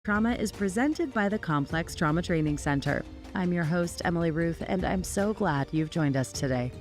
Trauma is presented by the Complex Trauma Training Center. I'm your host, Emily Ruth, and I'm so glad you've joined us today.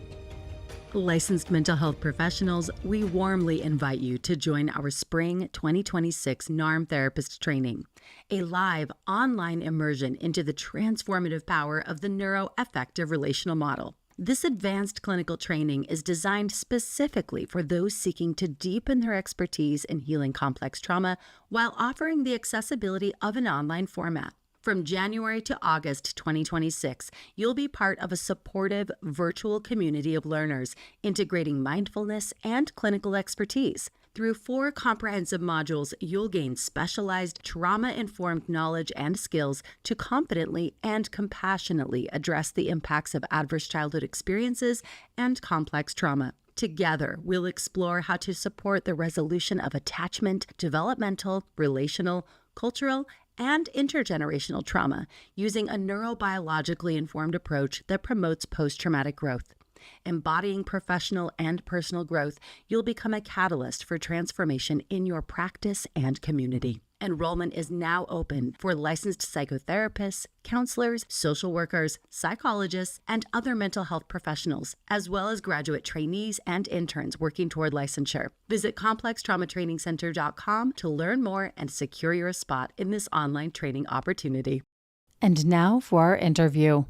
Licensed mental health professionals, we warmly invite you to join our Spring 2026 NARM Therapist Training, a live online immersion into the transformative power of the neuroaffective relational model. This advanced clinical training is designed specifically for those seeking to deepen their expertise in healing complex trauma while offering the accessibility of an online format. From January to August 2026, you'll be part of a supportive virtual community of learners integrating mindfulness and clinical expertise. Through 4 comprehensive modules, you'll gain specialized trauma-informed knowledge and skills to confidently and compassionately address the impacts of adverse childhood experiences and complex trauma. Together, we'll explore how to support the resolution of attachment, developmental, relational, cultural, and intergenerational trauma using a neurobiologically informed approach that promotes post-traumatic growth. Embodying professional and personal growth, you'll become a catalyst for transformation in your practice and community. Enrollment is now open for licensed psychotherapists, counselors, social workers, psychologists, and other mental health professionals, as well as graduate trainees and interns working toward licensure. Visit complextraumatrainingcenter.com to learn more and secure your spot in this online training opportunity. And now for our interview.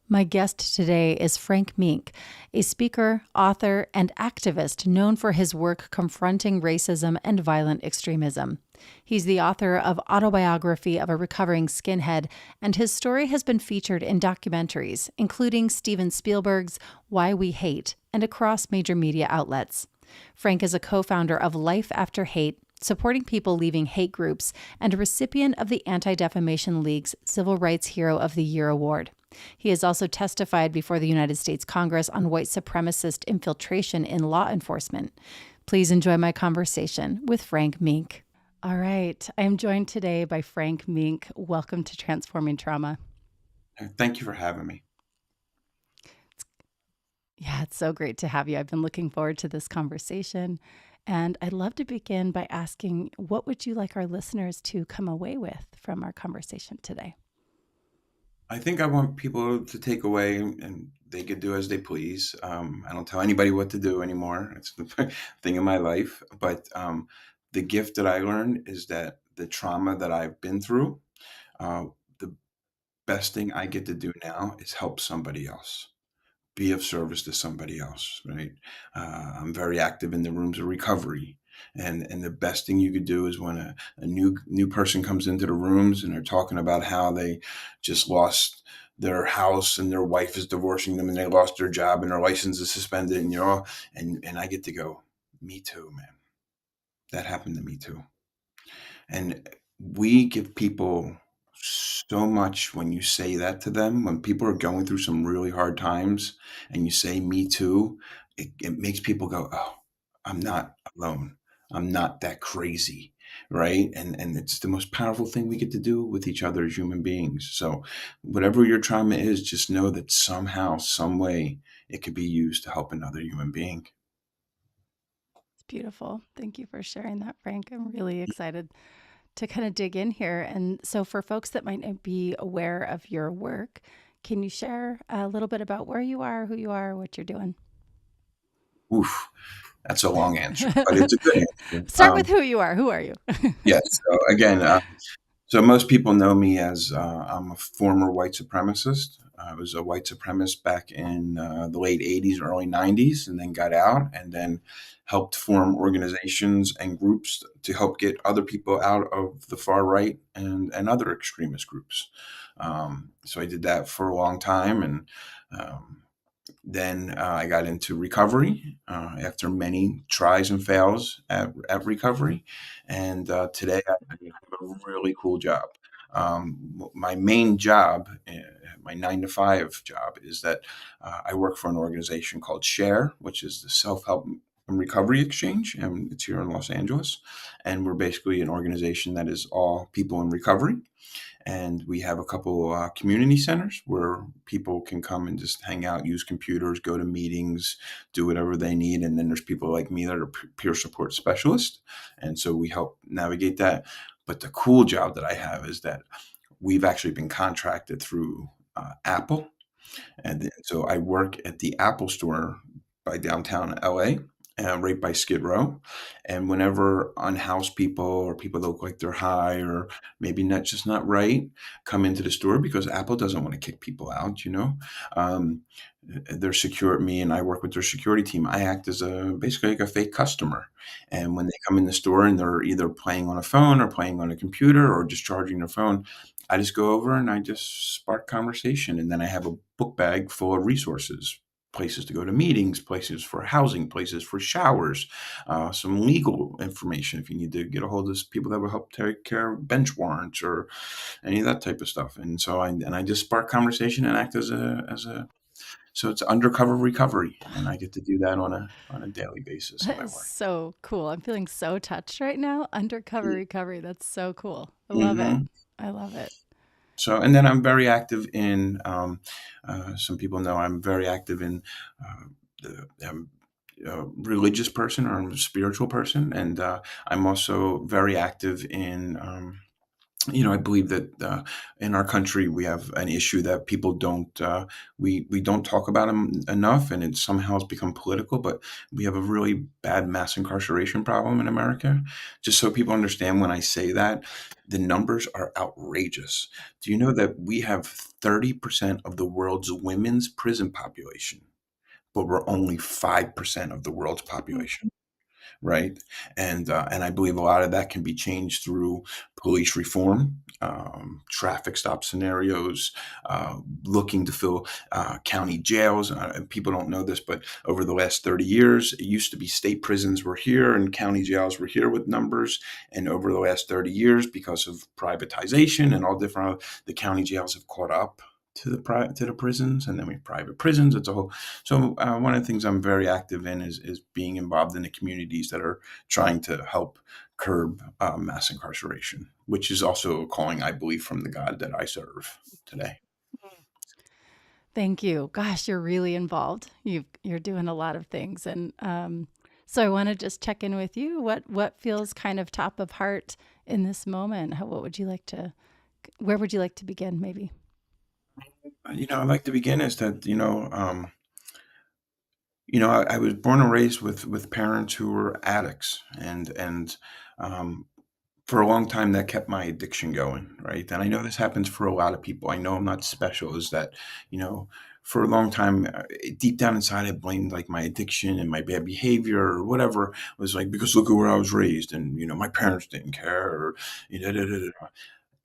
My guest today is Frank Meeink, a speaker, author, and activist known for his work confronting racism and violent extremism. He's the author of Autobiography of a Recovering Skinhead, and his story has been featured in documentaries, including Steven Spielberg's Why We Hate, and across major media outlets. Frank is a co-founder of Life After Hate, supporting people leaving hate groups, and a recipient of the Anti-Defamation League's Civil Rights Hero of the Year Award. He has also testified before the United States Congress on white supremacist infiltration in law enforcement. Please enjoy my conversation with Frank Meeink. All right. I am joined today by Frank Meeink. Welcome to Transforming Trauma. Thank you for having me. Yeah, it's so great to have you. I've been looking forward to this conversation. And I'd love to begin by asking, what would you like our listeners to come away with from our conversation today? I think I want people to take away, and they could do as they please. I don't tell anybody what to do anymore. It's the thing in my life. But the gift that I learned is that the trauma that I've been through, the best thing I get to do now is help somebody else, be of service to somebody else, right? I'm very active in the rooms of recovery. And the best thing you could do is when a new person comes into the rooms and they're talking about how they just lost their house and their wife is divorcing them and they lost their job and their license is suspended, and and I get to go, me too, man. That happened to me too. And we give people so much when you say that to them. When people are going through some really hard times and you say, me too, it makes people go, oh, I'm not alone. I'm not that crazy. Right. And it's the most powerful thing we get to do with each other as human beings. So whatever your trauma is, just know that somehow, some way it could be used to help another human being. It's beautiful. Thank you for sharing that, Frank. I'm really excited to kind of dig in here. And so for folks that might not be aware of your work, can you share a little bit about where you are, who you are, what you're doing? Oof, that's a long answer, but it's a good answer. Start with who you are. Who are you? Yes. So again, so most people know me as I'm a former white supremacist. I was a white supremacist back in the late 80s, early 90s, and then got out and then helped form organizations and groups to help get other people out of the far right and other extremist groups. So I did that for a long time. And then I got into recovery after many tries and fails at recovery. And today I have a really cool job. My main job, my 9 to 5 job, is that I work for an organization called SHARE, which is the Self-Help and Recovery Exchange, and it's here in Los Angeles. And we're basically an organization that is all people in recovery. And we have a couple community centers where people can come and just hang out, use computers, go to meetings, do whatever they need. And then there's people like me that are peer support specialists. And so we help navigate that. But the cool job that I have is that we've actually been contracted through Apple. And then, so I work at the Apple store by downtown LA, right by Skid Row. And whenever unhoused people or people that look like they're high or maybe not just not right come into the store, because Apple doesn't want to kick people out, um, they're secure. Me and I work with their security team. I act as a basically like a fake customer. And when they come in the store and they're either playing on a phone or playing on a computer or just charging their phone, I just go over and I just spark conversation. And then I have a book bag full of resources, places to go to meetings, places for housing, places for showers, some legal information if you need to get a hold of people that will help take care of bench warrants or any of that type of stuff. And so I just spark conversation and act as a so it's undercover recovery, and I get to do that on a daily basis in That my is work. so cool. I'm feeling so touched right now. Undercover recovery. That's so cool. I love it. Mm-hmm. I love it. So, and then I'm very active in. Some people know I'm very active in. I'm a religious person or I'm a spiritual person, and I'm also very active in. I believe that in our country we have an issue that people don't we don't talk about them enough, and it somehow has become political. But we have a really bad mass incarceration problem in America. Just so people understand, when I say that, the numbers are outrageous. Do you know that we have 30% of the world's women's prison population, but we're only 5% of the world's population? Right? And I believe a lot of that can be changed through police reform, traffic stop scenarios, looking to fill county jails. And people don't know this, but over the last 30 years, it used to be state prisons were here and county jails were here with numbers. And over the last 30 years, because of privatization and all different, the county jails have caught up to the prisons, and then we have private prisons. It's a whole. So one of the things I'm very active in is being involved in the communities that are trying to help curb mass incarceration, which is also a calling, I believe, from the God that I serve today. Thank you. Gosh, you're really involved. You're doing a lot of things, and so I want to just check in with you. What feels kind of top of heart in this moment? What would you like to? Where would you like to begin? Maybe. I'd like to begin is that I was born and raised with parents who were addicts, and um, for a long time that kept my addiction going, right? And I know this happens for a lot of people. I know I'm not special. Is that you know for a long time, deep down inside, I blamed like my addiction and my bad behavior or whatever. Was like, because look at where I was raised, and my parents didn't care, or da, da, da, da.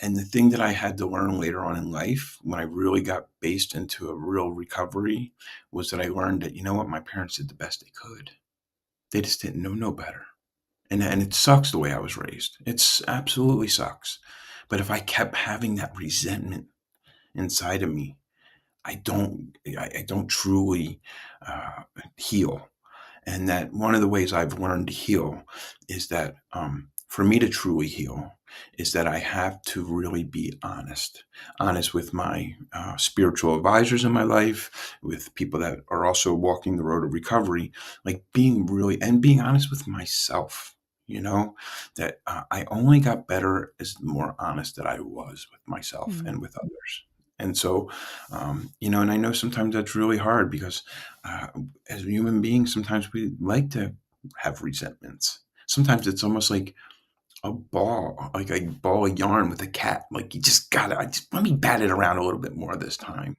And the thing that I had to learn later on in life, when I really got based into a real recovery, was that I learned that, what, my parents did the best they could. They just didn't know no better. And it sucks the way I was raised. It's absolutely sucks. But if I kept having that resentment inside of me, I don't truly heal. And that one of the ways I've learned to heal is that for me to truly heal is that I have to really be honest with my spiritual advisors in my life, with people that are also walking the road of recovery, like being honest with myself. That I only got better as the more honest that I was with myself Mm, and with others. And so, and I know sometimes that's really hard because uh, as human beings, sometimes we like to have resentments. Sometimes it's almost like a ball of yarn with a cat. Like, you just gotta, let me bat it around a little bit more this time.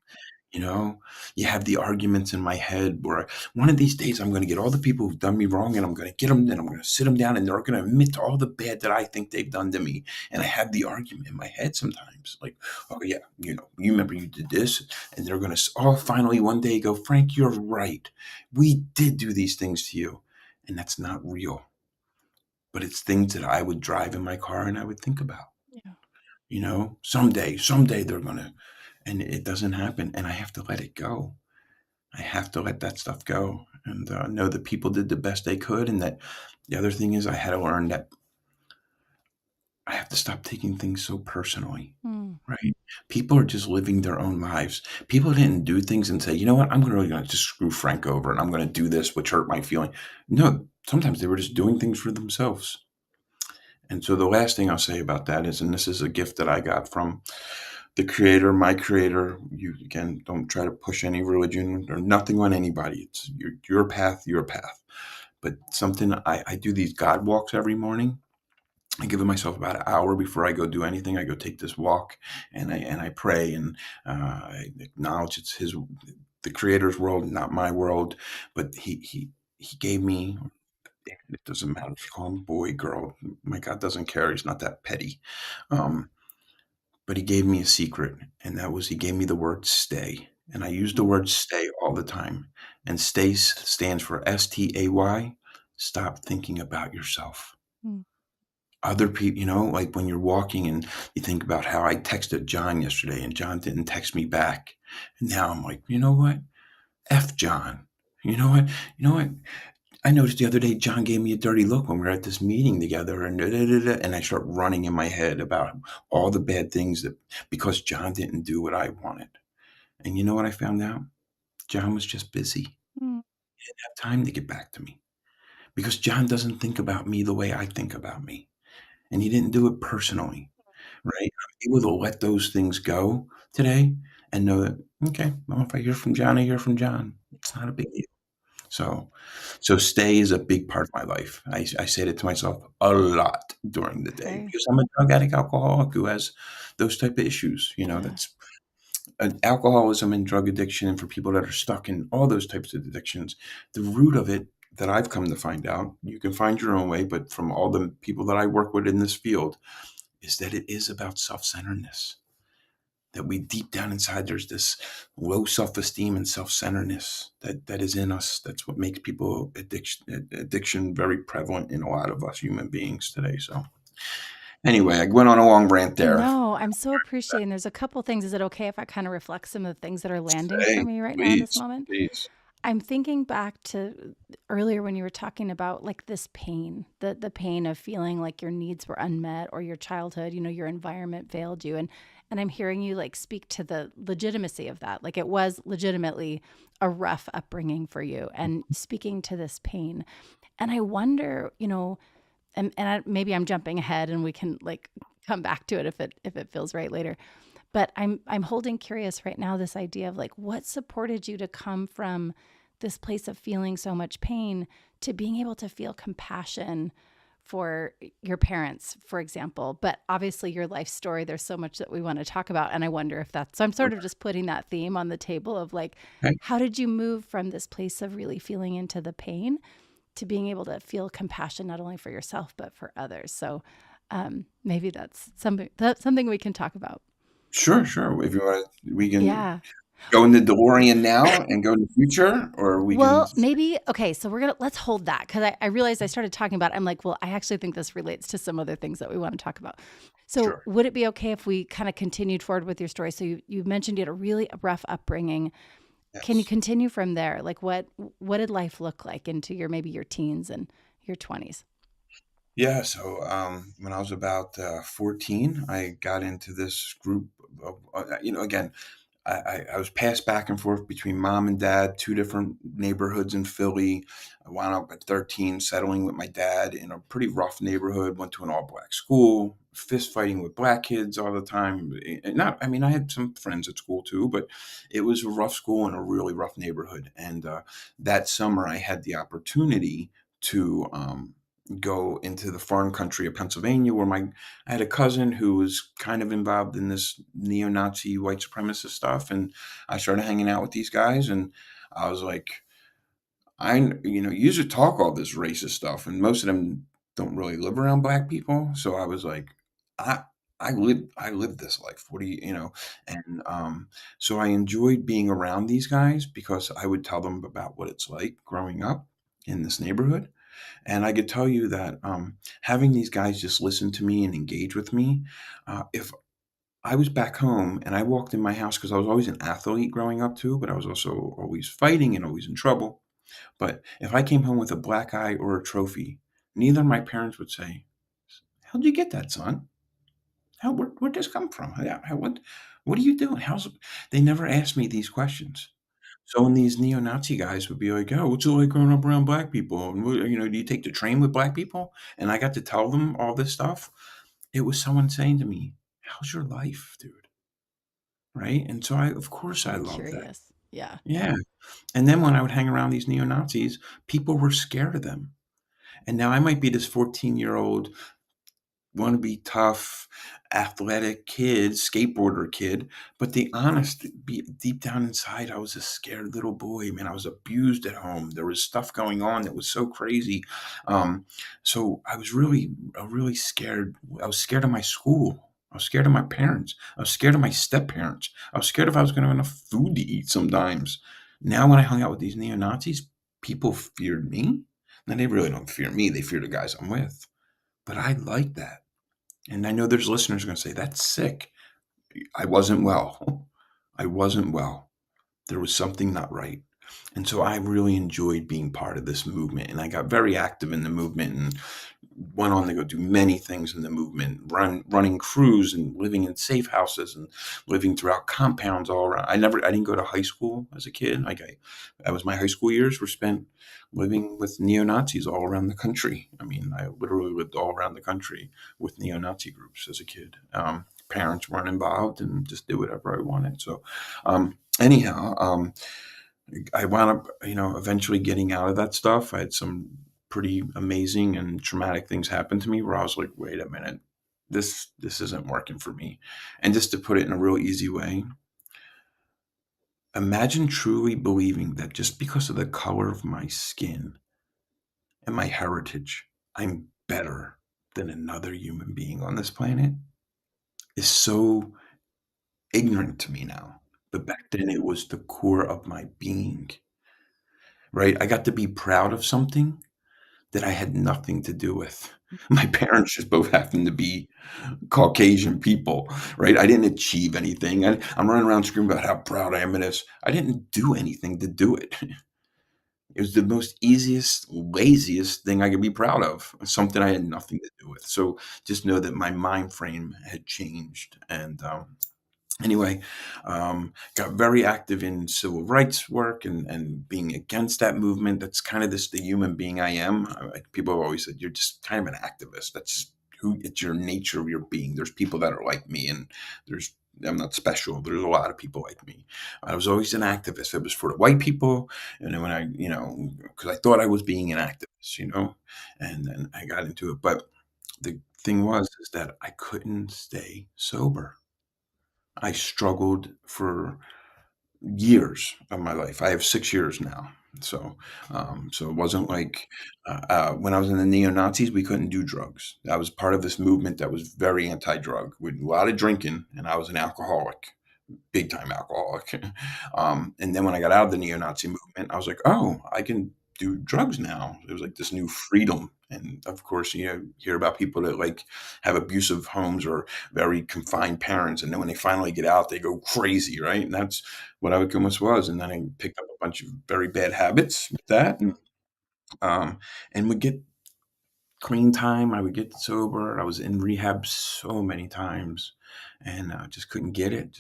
You know, you have the arguments in my head where one of these days I'm going to get all the people who've done me wrong, and I'm going to get them, and I'm going to sit them down, and they're going to admit to all the bad that I think they've done to me. And I have the argument in my head sometimes, like, oh yeah, you remember you did this, and they're going to all finally one day go, Frank, you're right. We did do these things to you, and that's not real. But it's things that I would drive in my car and I would think about. yeah. Someday they're going to, and it doesn't happen, and I have to let it go. I have to let that stuff go and know that people did the best they could. And that the other thing is, I had to learn that I have to stop taking things so personally, Mm, right? People are just living their own lives. People didn't do things and say, you know what, I'm really going to just screw Frank over and I'm going to do this, which hurt my feeling. No, sometimes they were just doing things for themselves. And so the last thing I'll say about that is, and this is a gift that I got from the creator, my creator. You, again, don't try to push any religion or nothing on anybody. It's your path, your path. But something, I do these God walks every morning. I give myself about an hour before I go do anything. I go take this walk, and I pray, and I acknowledge it's his, the creator's world, not my world. But he gave me. It doesn't matter if you call him boy, girl. My God doesn't care. He's not that petty. Um, but he gave me a secret, and that was he gave me the word stay. And I use the Mm, word stay all the time. And stay stands for STAY. Stop thinking about yourself. mm, Other people, like when you're walking and you think about how I texted John yesterday and John didn't text me back. And now I'm like, you know what? F John. You know what? You know what? I noticed the other day John gave me a dirty look when we were at this meeting together, and and I start running in my head about all the bad things that because John didn't do what I wanted. And you know what I found out? John was just busy. He mm, didn't have time to get back to me because John doesn't think about me the way I think about me, and he didn't do it personally, right? I'm able to let those things go today and know that, okay, well, if I hear from John, I hear from John. It's not a big deal. So, so stay is a big part of my life. I say it to myself a lot during the day okay. because I'm a drug addict alcoholic who has those type of issues. Yeah. That's alcoholism and drug addiction, and for people that are stuck in all those types of addictions, the root of it that I've come to find out, you can find your own way, but from all the people that I work with in this field, is that it is about self-centeredness. That we deep down inside, there's this low self-esteem and self-centeredness that is in us. That's what makes people addiction very prevalent in a lot of us human beings today. So anyway, I went on a long rant there. No, I'm so appreciating. There's a couple things. Is it okay if I kind of reflect some of the things that are landing for Say, me right now in this please, moment? please. I'm thinking back to earlier when you were talking about like this pain, the pain of feeling like your needs were unmet or your childhood, your environment failed you. And I'm hearing you like speak to the legitimacy of that. Like it was legitimately a rough upbringing for you and speaking to this pain. And I wonder, maybe I'm jumping ahead and we can like come back to it if it feels right later. But I'm holding curious right now this idea of like what supported you to come from this place of feeling so much pain to being able to feel compassion for your parents, for example. But obviously your life story, there's so much that we want to talk about. And I wonder if that's, so I'm sort of just putting that theme on the table of like, Okay. how did you move from this place of really feeling into the pain to being able to feel compassion, not only for yourself, but for others? So maybe that's something we can talk about. Sure, sure. If you want, we can Yeah. go in the DeLorean now and go in the future, or we can. Well, maybe, okay, so let's hold that because I realized I started talking about, I'm like, well, I actually think this relates to some other things that we want to talk about. So Sure. would it be okay if we kind of continued forward with your story? So you mentioned you had a really rough upbringing. Can you Yes. continue from there? Like what did life look like into maybe your teens and your 20s? Yeah, so when I was about 14, I got into this group of, again, I was passed back and forth between mom and dad, two different neighborhoods in Philly. I wound up at 13 settling with my dad in a pretty rough neighborhood, went to an all black school, fist fighting with black kids all the time. Not, I mean, I had some friends at school too, but it was a rough school in a really rough neighborhood. And that summer, I had the opportunity to go into the foreign country of Pennsylvania, where I had a cousin who was kind of involved in this neo-Nazi white supremacist stuff, and I started hanging out with these guys, and I was like, you usually talk all this racist stuff, and most of them don't really live around black people, so I was like, I. I lived this life. What do And so I enjoyed being around these guys because I would tell them about what it's like growing up in this neighborhood, and I could tell you that having these guys just listen to me and engage with me, if I was back home and I walked in my house, because I was always an athlete growing up too, but I was also always fighting and always in trouble. But if I came home with a black eye or a trophy, neither of my parents would say, "How'd you get that, son? Where'd this come from? What are you doing? They never asked me these questions. So when these neo-Nazi guys would be like, "Oh, what's it like growing up around black people? And do you take the train with black people?" And I got to tell them all this stuff. It was someone saying to me, "How's your life, dude?" Right? And so of course, I I'm love that. curious. Yeah. Yeah. And then when I would hang around these neo-Nazis, people were scared of them. And now I might be this 14-year-old want to be tough, athletic kid, skateboarder kid. But the honest, deep down inside, I was a scared little boy, man. I was abused at home. There was stuff going on that was so crazy. Um, so I was really scared. I was scared of my school. I was scared of my parents. I was scared of my step parents. I was scared if I was going to have enough food to eat sometimes. Now, when I hung out with these neo Nazis, people feared me. Now, they really don't fear me. They fear the guys I'm with. But I like that. And I know there's listeners going to say, that's sick. I wasn't well. I wasn't well. There was something not right. And so I really enjoyed being part of this movement. And I got very active in the movement and went on to go do many things in the movement, running crews and living in safe houses and living throughout compounds all around. I didn't go to high school as a kid. That was my high school years were spent living with neo-Nazis all around the country. I mean, I literally lived all around the country with neo-Nazi groups as a kid. Parents weren't involved and just did whatever I wanted. So, anyhow, I wound up, eventually getting out of that stuff. I had some pretty amazing and traumatic things happen to me where I was like, wait a minute, this isn't working for me. And just to put it in a real easy way, imagine truly believing that just because of the color of my skin and my heritage, I'm better than another human being on this planet is so ignorant to me now. But back then it was the core of my being, right? I got to be proud of something that I had nothing to do with. My parents just both happened to be Caucasian people, right? I didn't achieve anything. I'm running around screaming about how proud I am of this. I didn't do anything to do it. It was the most easiest, laziest thing I could be proud of, something I had nothing to do with. So just know that my mind frame had changed. And anyway, got very active in civil rights work and being against that movement. That's kind of the human being I am. People have always said, you're just kind of an activist. That's who, it's your nature of your being. There's people that are like me, and I'm not special. There's a lot of people like me. I was always an activist. It was for the white people. And then when because I thought I was being an activist, and then I got into it. But the thing is that I couldn't stay sober. I struggled for years of my life. I have 6 years now. So it wasn't like when I was in the neo Nazis, we couldn't do drugs. I was part of this movement that was very anti-drug, with a lot of drinking, and I was an alcoholic, big time alcoholic. And then when I got out of the neo-Nazi movement, I was like, oh, I can do drugs now. It was like this new freedom. And of course, hear about people that like have abusive homes or very confined parents. And then when they finally get out, they go crazy, right? And that's what I almost was. And then I picked up a bunch of very bad habits with that. Um, and would get clean time. I would get sober. I was in rehab so many times and just couldn't get it,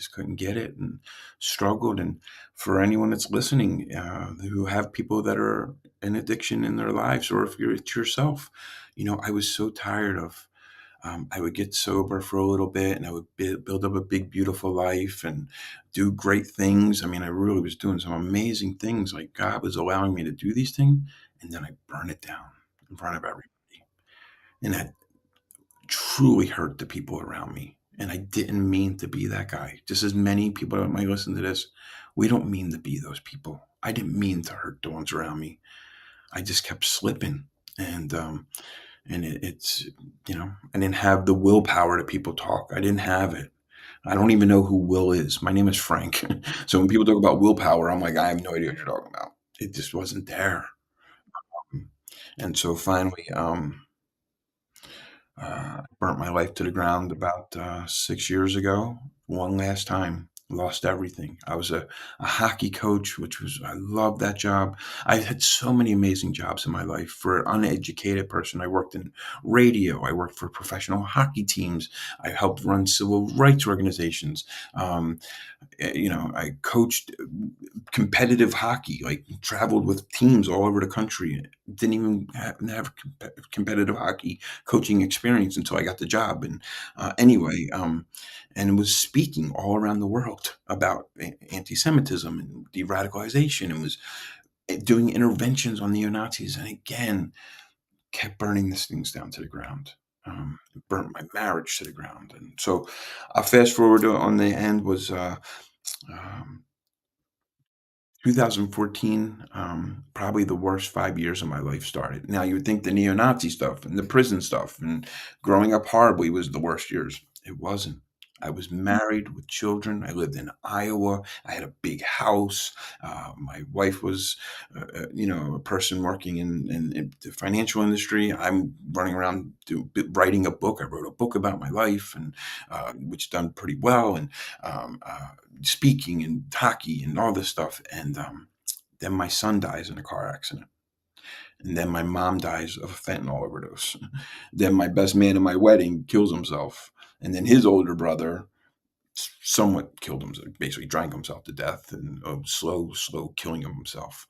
and struggled. And for anyone that's listening who have people that are in addiction in their lives, or if you're it yourself, I was so tired of. I would get sober for a little bit and I would build up a big, beautiful life and do great things. I mean, I really was doing some amazing things. Like God was allowing me to do these things. And then I burn it down in front of everybody. And that truly hurt the people around me. And I didn't mean to be that guy. Just as many people that might listen to this, we don't mean to be those people. I didn't mean to hurt the ones around me. I just kept slipping. And it's, I didn't have the willpower that people talk. I didn't have it. I don't even know who Will is. My name is Frank. So when people talk about willpower, I'm like, I have no idea what you're talking about. It just wasn't there. And so finally, I burnt my life to the ground about 6 years ago, one last time. lost everything. I was a hockey coach, I loved that job. I had so many amazing jobs in my life. For an uneducated person, I worked in radio. I worked for professional hockey teams. I helped run civil rights organizations. Um, I coached competitive hockey, like traveled with teams all over the country. Didn't even have competitive hockey coaching experience until I got the job. And anyway, and was speaking all around the world about anti-Semitism and de-radicalization, and was doing interventions on neo-Nazis. And again, kept burning these things down to the ground. Burnt my marriage to the ground. And so, fast forward on the end was um, 2014, probably the worst 5 years of my life started. Now, you would think the neo-Nazi stuff and the prison stuff and growing up horribly was the worst years. It wasn't. I was married with children. I lived in Iowa. I had a big house. My wife was, a person working in the financial industry. I'm running around writing a book. I wrote a book about my life, and which done pretty well. And um, uh, speaking and hockey and all this stuff. And then my son dies in a car accident. And then my mom dies of a fentanyl overdose. Then my best man at my wedding kills himself. And then his older brother somewhat killed himself, basically drank himself to death, and slow killing of himself.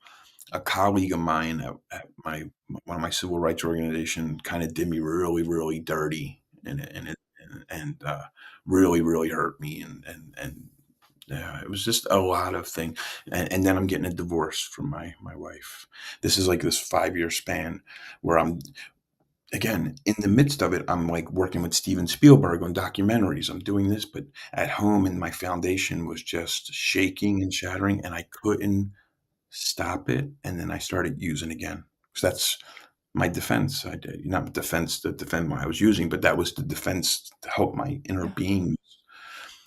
A colleague of mine at my one of my civil rights organization kind of did me really, really dirty, and really, really hurt me, and yeah, it was just a lot of things. And then I'm getting a divorce from my wife. This is like this 5 year span where I'm again in the midst of it. I'm like working with Steven Spielberg on documentaries. I'm doing this, but at home, and my foundation was just shaking and shattering, and I couldn't stop it. And then I started using again. So that's my defense. I did not defense to defend what I was using, but that was the defense to help my inner Yeah. being.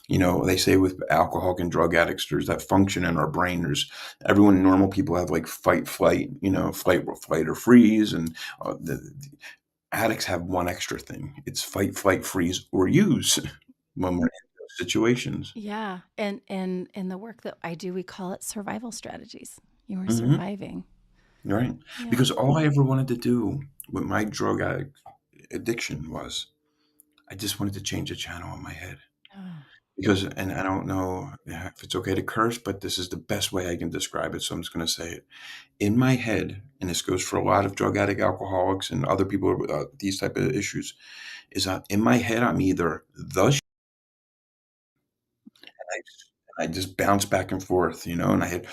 They say with alcoholic and drug addicts, there's that function in our brain. There's everyone, normal people have like fight, flight, flight or freeze. And the addicts have one extra thing. It's fight, flight, freeze, or use when we're in those situations. Yeah. And in the work that I do, we call it survival strategies. You are Hmm. surviving. Right. Yeah. Because all I ever wanted to do with my addiction was I just wanted to change the channel in my head. Oh. Because, and I don't know if it's okay to curse, but this is the best way I can describe it. So I'm just going to say it. In my head, and this goes for a lot of drug addict alcoholics and other people with these type of issues, is that in my head, I'm either I just bounce back and forth, and and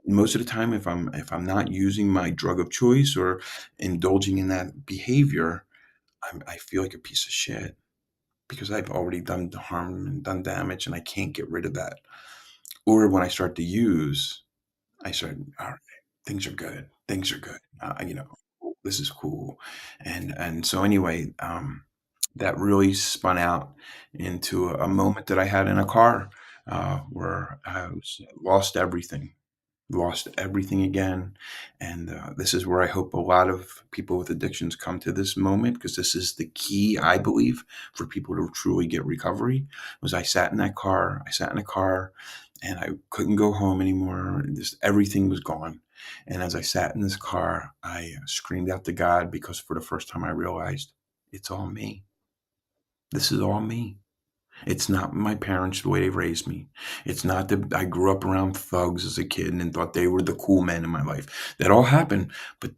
most of the time, if I'm not using my drug of choice or indulging in that behavior, I feel like a piece of shit because I've already done harm and done damage, and I can't get rid of that. Or when I start to use, I said, "All right, things are good. Things are good. This is cool." And so anyway, that really spun out into a moment that I had in a car, where lost everything again. And this is where I hope a lot of people with addictions come to this moment, because this is the key, I believe, for people to truly get recovery. Was I sat in that car, I sat in a car, and I couldn't go home anymore. Just everything was gone. And as I sat in this car, I screamed out to God, because for the first time I realized it's all me. This is all me. It's not my parents, the way they raised me. It's not that I grew up around thugs as a kid and thought they were the cool men in my life. That all happened, but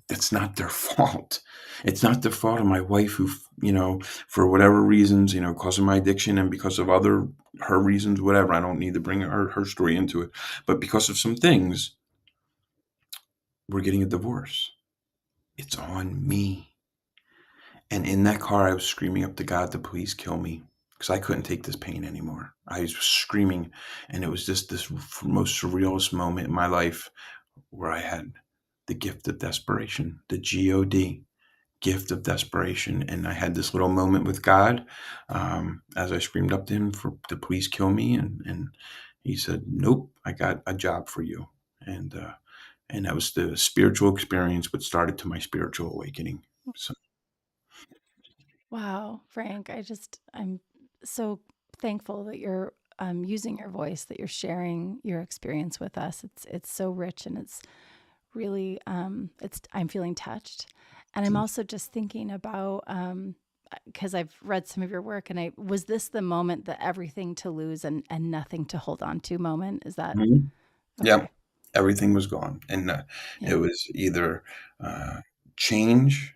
that's not their fault. It's not the fault of my wife, who, for whatever reasons, because of my addiction and because of her reasons, whatever. I don't need to bring her story into it, but because of some things, we're getting a divorce. It's on me. And in that car, I was screaming up to God to please kill me, because I couldn't take this pain anymore. I was screaming, and it was just this most surrealist moment in my life where I had the gift of desperation, the God, gift of desperation. And I had this little moment with God, as I screamed up to him to please kill me. And he said, "Nope, I got a job for you." And, and that was the spiritual experience, what started to my spiritual awakening. So, Wow, Frank, I'm so thankful that you're using your voice, that you're sharing your experience with us. It's so rich, and it's really I'm feeling touched. And I'm also just thinking about because I've read some of your work, and I was this the moment, the everything to lose and nothing to hold on to moment? Is that Mhm. Yep. okay? Everything was gone, and it Yeah. was either uh, change,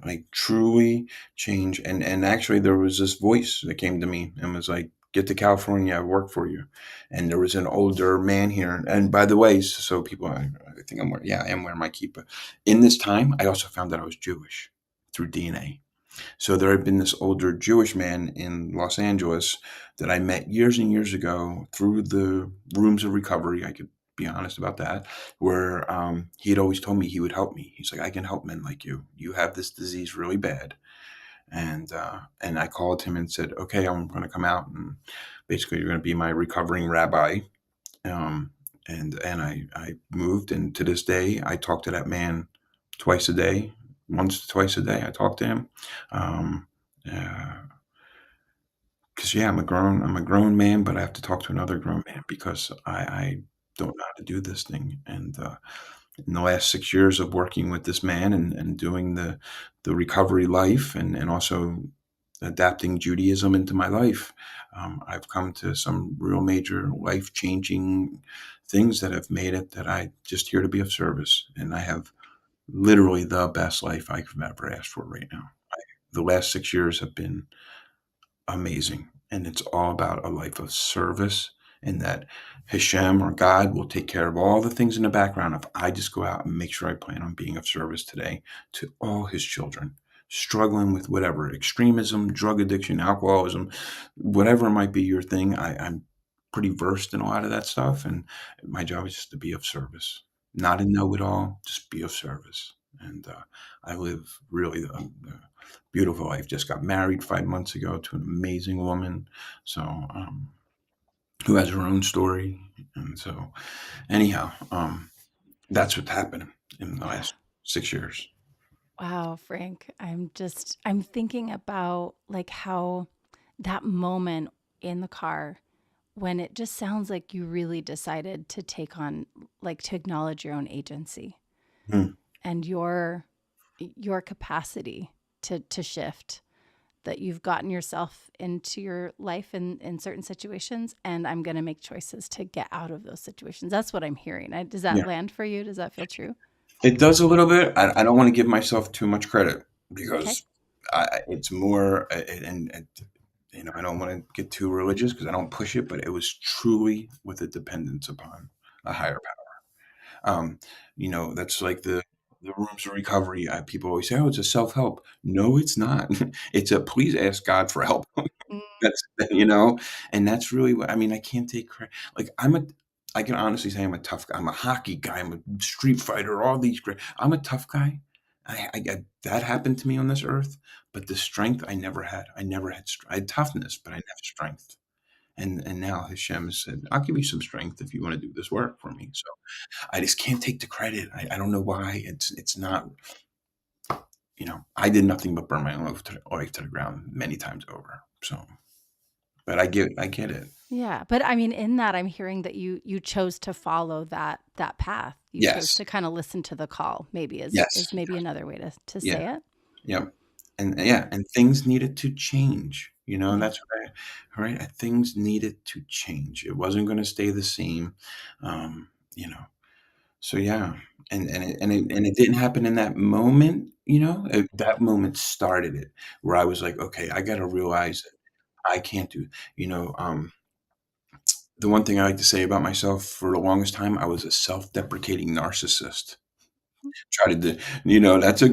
like truly change, and actually there was this voice that came to me and was like, "Get to California, I work for you." And there was an older man here, and by the way, so people, I think I am wearing my kippah. In this time, I also found out I was Jewish through DNA. So there had been this older Jewish man in Los Angeles that I met years and years ago through the rooms of recovery. I could be honest about that, where he had always told me he would help me. He's like, I can help men like you. You have this disease really bad. And I called him and said, okay, I'm going to come out, and basically you're going to be my recovering rabbi. Um, and I moved, and to this day, I talk to that man twice a day, once to twice a day. I talk to him. Um, uh, because yeah, I'm a grown man, but I have to talk to another grown man because I don't know how to do this thing. And in the last 6 years of working with this man and doing the recovery life and also adapting Judaism into my life, I've come to some real major life changing things that have made it that I just here to be of service. And I have literally the best life I could ever ask for right now. The last 6 years have been amazing. And it's all about a life of service, and that Hashem or God will take care of all the things in the background if I just go out and make sure I plan on being of service today to all his children struggling with whatever extremism, drug addiction, alcoholism, whatever might be your thing. I'm pretty versed in a lot of that stuff. And my job is just to be of service, not a know it all, just be of service. And I live really beautiful life. Just got married 5 months ago to an amazing woman, so who has her own story. And so, anyhow, that's what's happening in the Yeah. last 6 years. Wow, Frank. I'm thinking about like how that moment in the car when it just sounds like you really decided to take on, like, to acknowledge your own agency Hmm. and your capacity to shift, that you've gotten yourself into your life in certain situations, and I'm going to make choices to get out of those situations. That's what I'm hearing. Does that Yeah, land for you? Does that feel true? it does a little bit. I don't want to give myself too much credit Okay. because it's more, and I don't want to get too religious because I don't push it, but it was truly with a dependence upon a higher power. That's like the rooms of recovery. People always say, "Oh, it's a self help." No, it's not. It's a please ask God for help. Mm. That's you know, and that's really what I mean. I can't take credit. Like I can honestly say I'm a tough guy. I'm a hockey guy. I'm a street fighter. All these great. I'm a tough guy. That happened to me on this earth, but the strength I never had. I never had. I had toughness, but I never strength. And now Hashem has said, "I'll give you some strength if you want to do this work for me." So I just can't take the credit. I don't know why. It's not. I did nothing but burn my own life to the ground many times over. So, but I get it. Yeah, but I mean, in that, I'm hearing that you chose to follow that path. You chose Yes. to kind of listen to the call. Maybe Yes. is maybe another way to Yeah. say it. Yep. And yeah, and things needed to change. And Yeah. that's right. Things needed to change. It wasn't going to stay the same. Um, you know. So yeah, and it didn't happen in that moment. That moment started it, where I was like, okay, I got to realize that I can't do. You know, the one thing I like to say about myself for the longest time, I was a self-deprecating narcissist. Try to do, that's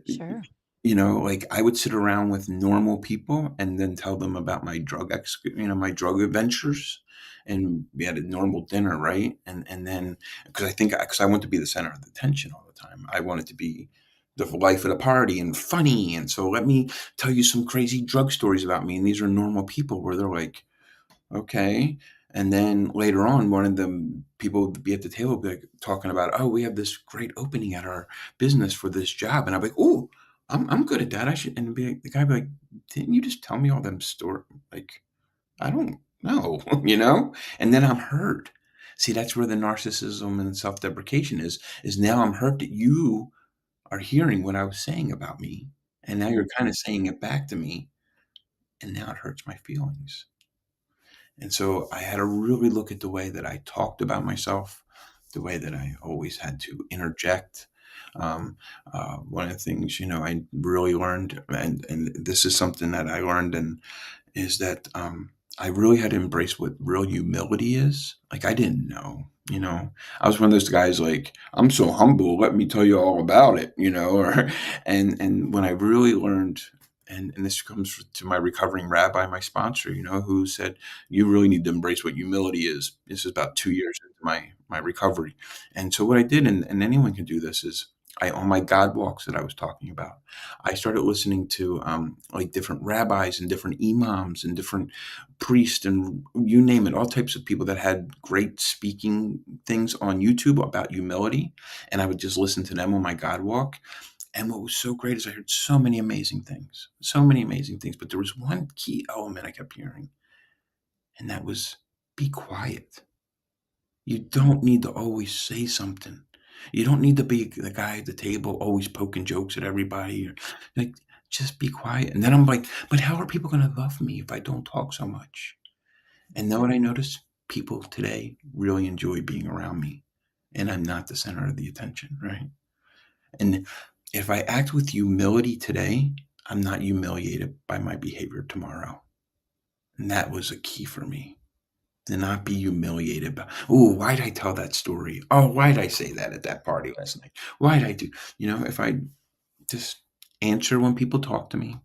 Sure. like I would sit around with normal people and then tell them about my drug adventures, and we had a normal dinner, right? And then because I want to be the center of the attention all the time, I wanted to be the life of the party and funny, and so let me tell you some crazy drug stories about me. And these are normal people where they're like, okay. And then later on, one of the people would be at the table, be like, talking about, oh, we have this great opening at our business for this job. And I'm like, oh, I'm good at that. I should. And the guy would be like, didn't you just tell me all them stories? Like, I don't. No, and then I'm hurt. See, that's where the narcissism and self-deprecation is now I'm hurt that you are hearing what I was saying about me, and now you're kind of saying it back to me, and now it hurts my feelings. And so I had to really look at the way that I talked about myself, the way that I always had to interject. One of the things, I really learned, and this is something that I learned, and is that I really had to embrace what real humility is. Like I didn't know, I was one of those guys like, I'm so humble, let me tell you all about it, or and when I really learned, and this comes to my recovering rabbi, my sponsor, who said, you really need to embrace what humility is. This is about 2 years into my recovery. And so what I did, and anyone can do this, is on my God walks that I was talking about, I started listening to like different rabbis and different imams and different priests and you name it, all types of people that had great speaking things on YouTube about humility. And I would just listen to them on my God walk. And what was so great is I heard so many amazing things. But there was one key element I kept hearing, and that was be quiet. You don't need to always say something. You don't need to be the guy at the table always poking jokes at everybody. Or, like, just be quiet. And then I'm like, but how are people going to love me if I don't talk so much? And know what I noticed? People today really enjoy being around me, and I'm not the center of the attention, right? And if I act with humility today, I'm not humiliated by my behavior tomorrow. And that was a key for me, to not be humiliated by, oh, why did I tell that story? Oh, why did I say that at that party last night? Why did I do? If I just answer when people talk to me,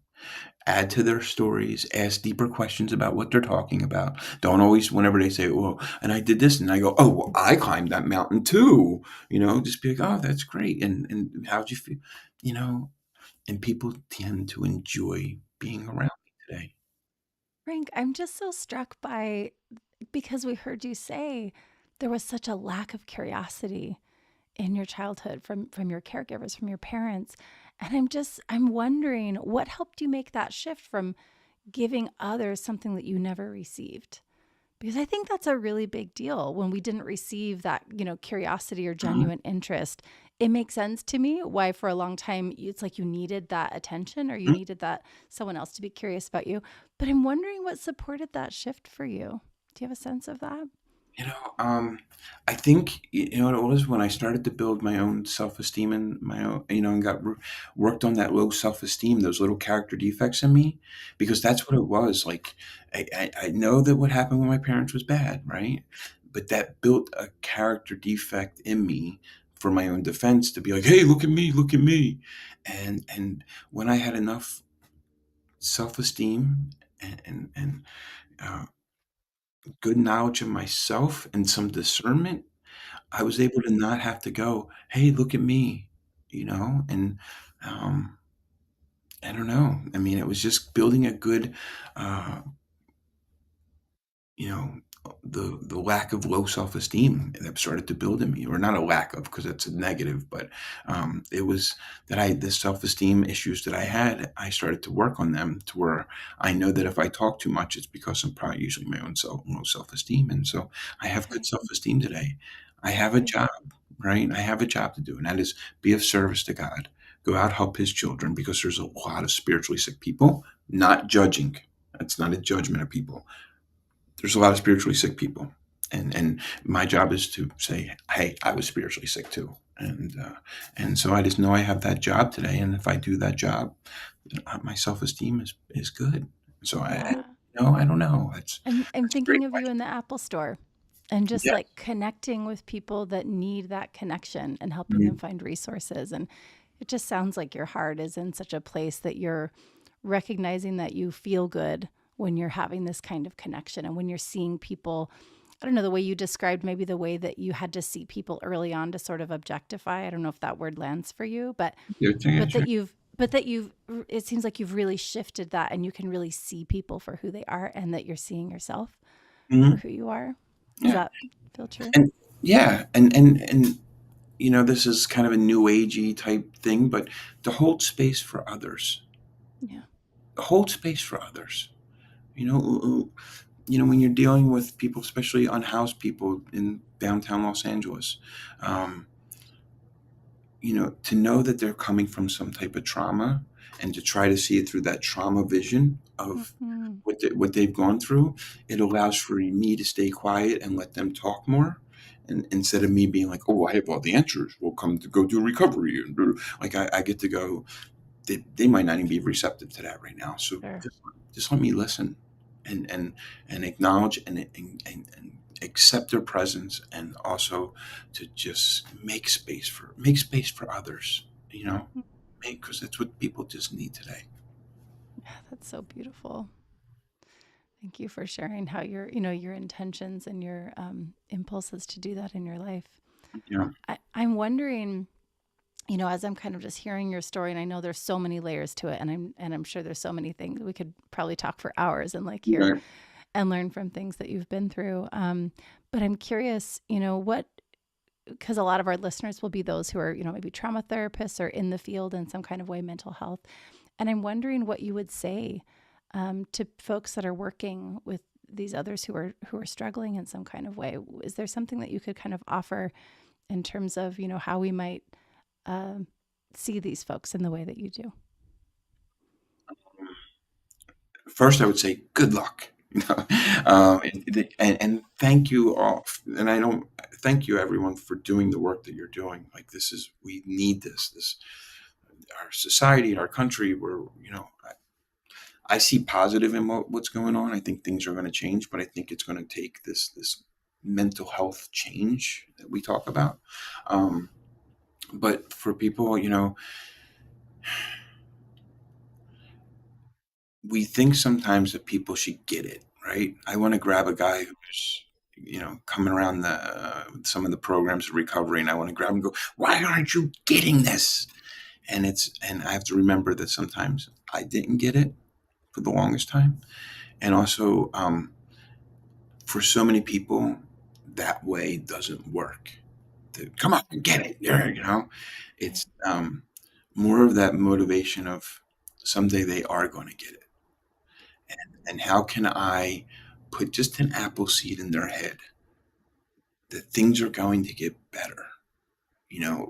add to their stories, ask deeper questions about what they're talking about. Don't always, whenever they say, well, and I did this, and I go, oh, well, I climbed that mountain too. Just be like, oh, that's great. And how'd you feel? You know, and people tend to enjoy being around me today. Frank, I'm just so struck by because we heard you say there was such a lack of curiosity in your childhood from your caregivers, from your parents. And I'm wondering what helped you make that shift from giving others something that you never received? Because I think that's a really big deal when we didn't receive that, curiosity or Mhm. genuine interest. It makes sense to me why for a long time it's like you needed that attention or you Mhm. needed that someone else to be curious about you. But I'm wondering what supported that shift for you. Do you have a sense of that? You know, I think what it was when I started to build my own self-esteem and my own, and worked on that low self-esteem, those little character defects in me, because that's what it was. Like, I know that what happened with my parents was bad, right? But that built a character defect in me for my own defense to be like, hey, look at me, and when I had enough self-esteem and uh, good knowledge of myself and some discernment, I was able to not have to go, "Hey, look at me," and, um, I don't know. I mean, it was just building a good, uh, you know, the lack of low self-esteem that started to build in me, or not a lack of, because that's a negative, but, it was that the self-esteem issues that I had, I started to work on them to where I know that if I talk too much, it's because I'm probably usually my own low self-esteem, and so I have good Right. self-esteem today. I have a Right. job, right? I have a job to do, and that is be of service to God. Go out, help His children, because there's a lot of spiritually sick people. Not judging. That's not a judgment of people. There's a lot of spiritually sick people, and my job is to say, hey, I was spiritually sick too, and so I just know I have that job today, and if I do that job, my self-esteem is good. So Yeah. I don't know. I'm That's a great thinking of you in question. the Apple store and just Yeah. like connecting with people that need that connection and helping them Mhm. find resources. And it just sounds like your heart is in such a place that you're recognizing that you feel good when you're having this kind of connection and when you're seeing people. I don't know the way you described maybe the way that you had to see people early on to sort of objectify. I don't know if that word lands for you, Yeah, yeah, but sure. that you've it seems like you've really shifted that and you can really see people for who they are and that you're seeing yourself for Mhm. who you are. Does Yeah, that feel true? and yeah, and this is kind of a new agey type thing, but to hold space for others, Yeah. hold space for others. You know, when you're dealing with people, especially unhoused people in downtown Los Angeles, um, to know that they're coming from some type of trauma and to try to see it through that trauma vision of Mhm. what they've gone through, it allows for me to stay quiet and let them talk more. And instead of me being like, oh, I have all the answers, we'll come to go do recovery. And like, I get to go, they might not even be receptive to that right now. So Sure. just let me listen and and acknowledge and accept their presence, and also to just make space for others, Mhm. because that's what people just need today. Yeah, that's so beautiful. Thank you for sharing how your intentions and your impulses to do that in your life. Yeah. I'm wondering, as I'm kind of just hearing your story, and I know there's so many layers to it, and I'm sure there's so many things we could probably talk for hours and like hear Right. and learn from things that you've been through. But I'm curious, what because a lot of our listeners will be those who are, maybe trauma therapists or in the field in some kind of way, mental health. And I'm wondering what you would say to folks that are working with these others who are struggling in some kind of way. Is there something that you could kind of offer in terms of, how we might um, see these folks in the way that you do? First, I would say good luck. And thank you all. And I don't thank you everyone for doing the work that you're doing. Like, we need this, our society, our country. Where I see positive in what's going on. I think things are going to change, but I think it's going to take this mental health change that we talk about. Um, but for people, we think sometimes that people should get it, right? I want to grab a guy who's, coming around some of the programs of recovery, and I want to grab him and go, "Why aren't you getting this?" And I have to remember that sometimes I didn't get it for the longest time, and also, for so many people, that way doesn't work. Come on, get it, yeah, Right. it's more of that motivation of someday they are going to get it. And how can I put just an apple seed in their head that things are going to get better?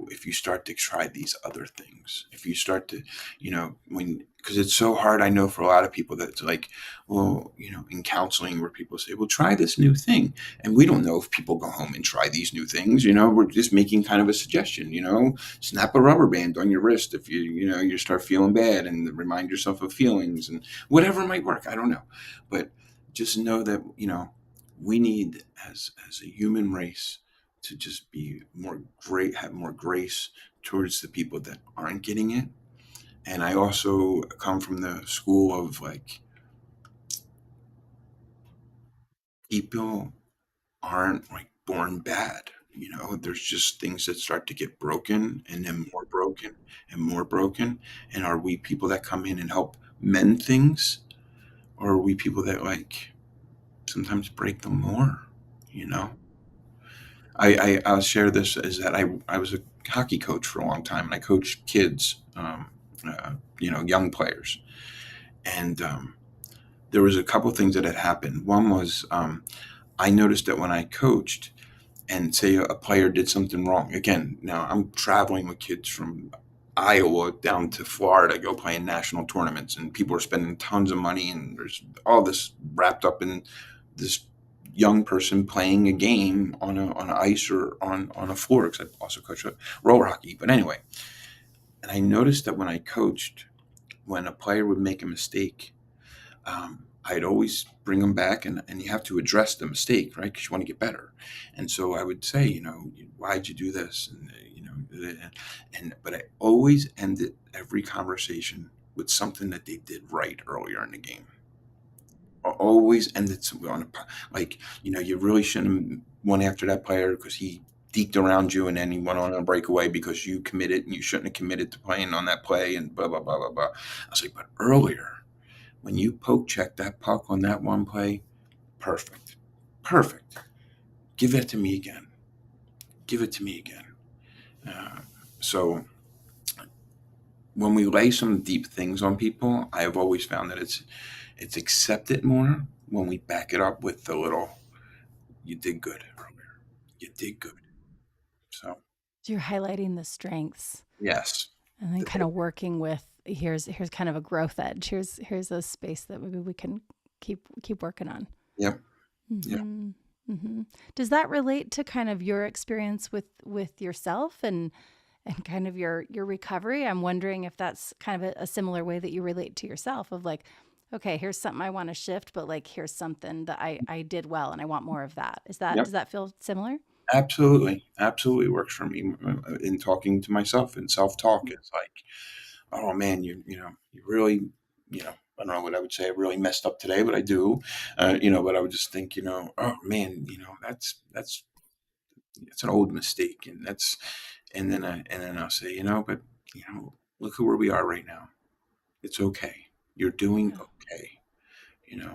If you start to try these other things, if you start to, because it's so hard, I know, for a lot of people, that it's like, well, in counseling, where people say, well, try this new thing. And we don't know if people go home and try these new things. We're just making kind of a suggestion, snap a rubber band on your wrist if you start feeling bad, and remind yourself of feelings, and whatever might work. I don't know. But just know that, we need, as a human race, to just be more great, have more grace towards the people that aren't getting it. And I also come from the school of, like, people aren't, like, born bad. There's just things that start to get broken, and then more broken and more broken. And are we people that come in and help mend things, or are we people that, like, sometimes break them more? You know, I'll share this, is that I was a hockey coach for a long time, and I coached kids, young players. And there was a couple things that had happened. One was, I noticed that when I coached, and say a player did something wrong. Again, now I'm traveling with kids from Iowa down to Florida, go play in national tournaments, and people are spending tons of money, and there's all this wrapped up in this young person playing a game on ice or on a floor. Because I also coach roller hockey. But anyway, and I noticed that when I coached, when a player would make a mistake, I'd always bring them back, and you have to address the mistake, right? Because you want to get better. And so I would say, why'd you do this? And, but I always ended every conversation with something that they did right earlier in the game. Always ended on like, you really shouldn't have went after that player because he deked around you, and then he went on a breakaway because you committed, and you shouldn't have committed to playing on that play, and blah, blah, blah, blah, blah. I was like, but earlier, when you poke check that puck on that one play, perfect. Perfect. Give it to me again. Give it to me again. Uh, so when we lay some deep things on people, I have always found that it's accept it more, when we back it up with the little, you did good earlier. You did good. So, So you're highlighting the strengths yes. and then The kind of working with here's kind of a growth edge. Here's a space that maybe we can keep working on. Yep. Yeah. Hmm. Hmm. Does that relate to kind of your experience with yourself and kind of your recovery? I'm wondering if that's kind of a similar way that you relate to yourself of like, okay, here's something I want to shift, but like here's something that I did well and I want more of that. Yep. Does that feel similar? Absolutely. Absolutely works for me in talking to myself and self-talk. It's like, oh man, you really, I don't know what I would say. I really messed up today, but I do, but I would just think, oh man, that's it's an old mistake, and then I'll say, but look at where we are right now. It's okay. You're doing Yeah. okay.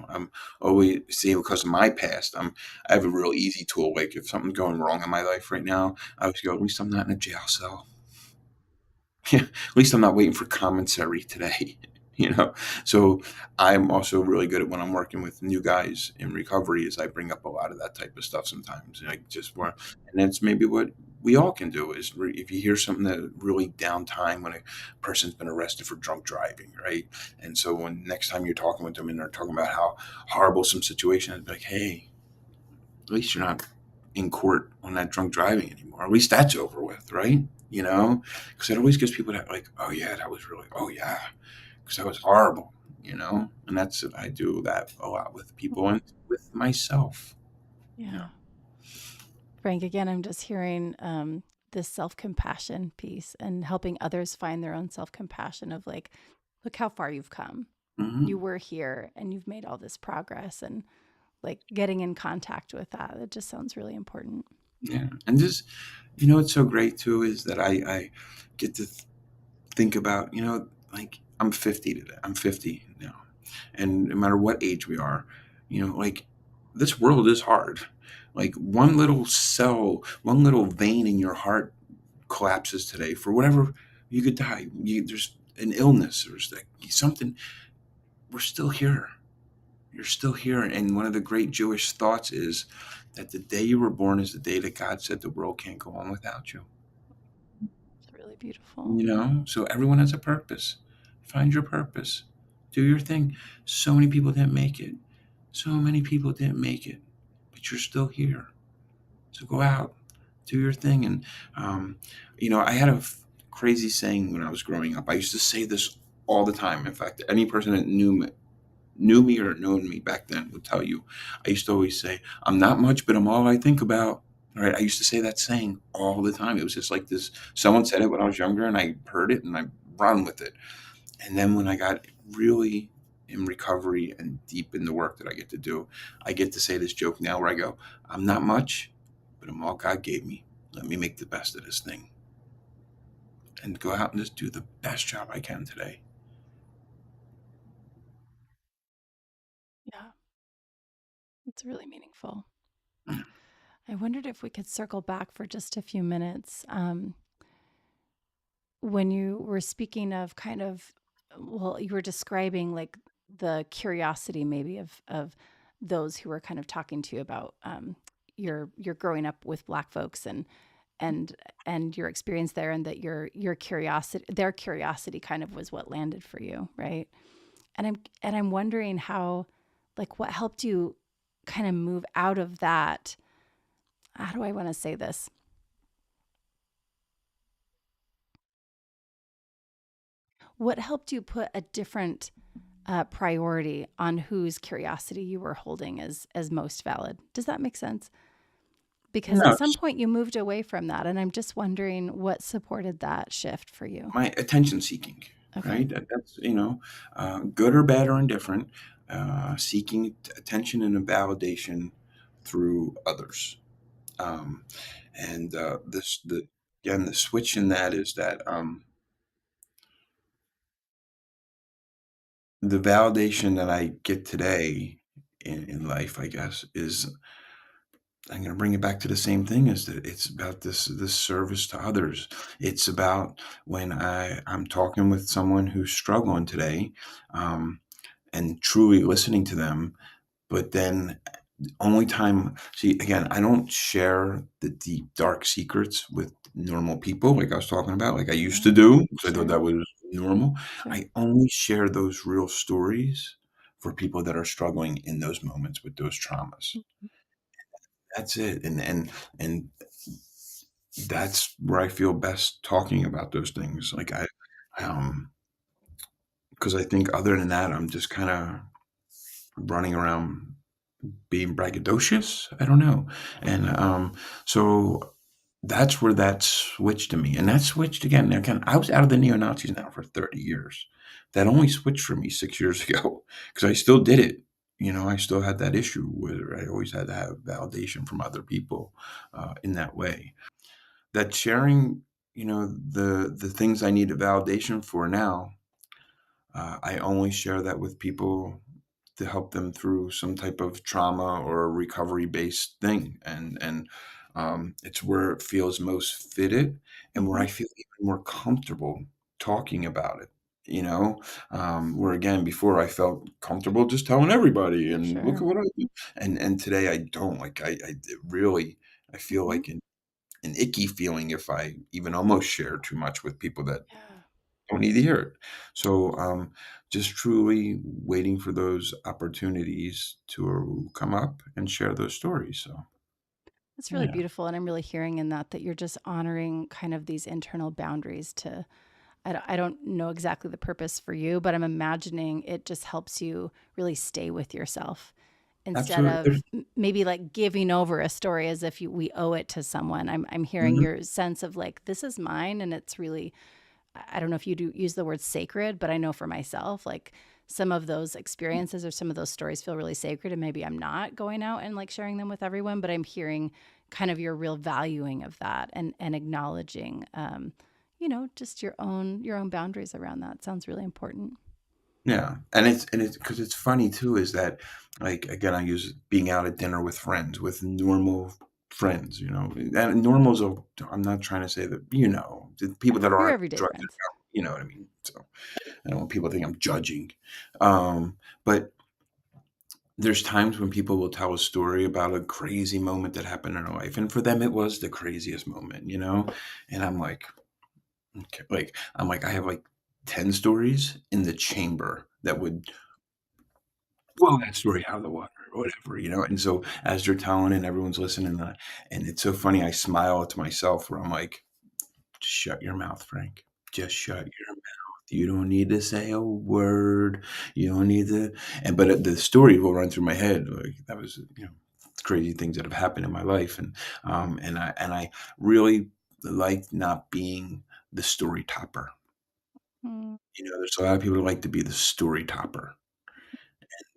I'm always see because of my past. I have a real easy tool. Like if something's going wrong in my life right now, I always go, at least I'm not in a jail cell. Yeah, at least I'm not waiting for commissary today. You know, so I'm also really good at when I'm working with new guys in recovery. Is I bring up a lot of that type of stuff sometimes, and I just want, and that's maybe what we all can do is if you hear something that really downtime when a person's been arrested for drunk driving, right? And so when next time you're talking with them and they're talking about how horrible some situation is, be like, hey, at least you're not in court on that drunk driving anymore. At least that's over with, right? Because it always gives people that like, oh yeah, that was really, oh yeah, because that was horrible, and that's I do that a lot with people and with myself. You know, Yeah. Frank, again, I'm just hearing this self compassion piece and helping others find their own self compassion of like, look how far you've come. You hmm were here and you've made all this progress and like getting in contact with that. It just sounds really important. yeah, and just what's so great too is that I get to think about like I'm 50 today. I'm 50 now, and no matter what age we are, like this world is hard. Like one little cell, one little vein in your heart collapses today for whatever, you could die. There's an illness, there's like something. We're still here. You're still here. And one of the great Jewish thoughts is that the day you were born is the day that God said the world can't go on without you. It's really beautiful. So everyone has a purpose. Find your purpose. Do your thing. So many people didn't make it. So many people didn't make it, but you're still here. So go out, do your thing. And, I had a crazy saying when I was growing up. I used to say this all the time. In fact, any person that knew me or known me back then would tell you. I used to always say, I'm not much, but I'm all I think about. Right. I used to say that saying all the time. It was just like this. Someone said it when I was younger and I heard it and I run with it. And then when I got really in recovery and deep in the work that I get to do, I get to say this joke now where I go, I'm not much, but I'm all God gave me. Let me make the best of this thing and go out and just do the best job I can today. Yeah, it's really meaningful. I wondered if we could circle back for just a few minutes. When you were speaking of kind of, well, you were describing like the curiosity maybe of those who were kind of talking to you about your growing up with Black folks and and your experience there, and that your curiosity, their curiosity, kind of was what landed for you, right? And I'm wondering how, like, what helped you kind of move out of that. How do I want to say this? What helped you put a different priority on whose curiosity you were holding as most valid? Does that make sense? Because at No, some point you moved away from that, and I'm just wondering what supported that shift for you. my attention seeking, Okay. right? That's, good or bad or indifferent, seeking attention and a validation through others. Um, and again, the switch in that is that the validation that I get today in life, I guess, is I'm going to bring it back to the same thing is that it's about this service to others. It's about when I'm talking with someone who's struggling today, um, and truly listening to them, But then only time, see, again, I don't share the deep, dark secrets with normal people like I was talking about, like I used to Yeah. do, because I thought Sure. that was normal. Sure. I only share those real stories for people that are struggling in those moments with those traumas. Mhm. That's it. And that's where I feel best talking about those things. Like um, because I think other than that, I'm just kind of running around being braggadocious. I don't know. And so that's where that switched to me. And that switched again. Now, again, I was out of the neo Nazis now for 30 years. That only switched for me 6 years ago because I still did it. I still had that issue where I always had to have validation from other people in that way. That sharing, the things I need a validation for now, I only share that with people to help them through some type of trauma or recovery based thing, and it's where it feels most fitted and where Mhm. I feel even more comfortable talking about it. Where again before I felt comfortable just telling everybody and look Sure. at what I do, and today I don't like I really I feel Mhm. like an icky feeling if I even almost share too much with people that Yeah. don't need to hear it. So, just truly waiting for those opportunities to come up and share those stories. So, That's really yeah, beautiful, and I'm really hearing in that you're just honoring kind of these internal boundaries to I don't know exactly the purpose for you, but I'm imagining it just helps you really stay with yourself instead absolutely. of maybe like giving over a story as if we owe it to someone. I'm hearing Mhm. your sense of like, this is mine. And it's really, I don't know if you do use the word sacred, but I know for myself, like some of those experiences or some of those stories feel really sacred. And maybe I'm not going out and like sharing them with everyone, but I'm hearing kind of your real valuing of that and acknowledging, just your own boundaries around that. Sounds really important. Yeah, and it's because it's funny too is that, like, again, I use being out at dinner with friends, with normal friends, and normals are, I'm not trying to say that, the people that Your aren't everyday drugs, friends. you know what I mean? So, I don't want people to think I'm judging. But there's times when people will tell a story about a crazy moment that happened in their life, and for them, it was the craziest moment. And I'm like, okay, I have like 10 stories in the chamber that would blow that story out of the water or whatever. And so as they're telling and everyone's listening, and it's so funny, I smile to myself where I'm like, just shut your mouth, Frank. Just shut your mouth. You don't need to say a word. You don't need to. But the story will run through my head. Like that was, crazy things that have happened in my life, and I really like not being the story topper. Mm. There's a lot of people who like to be the story topper,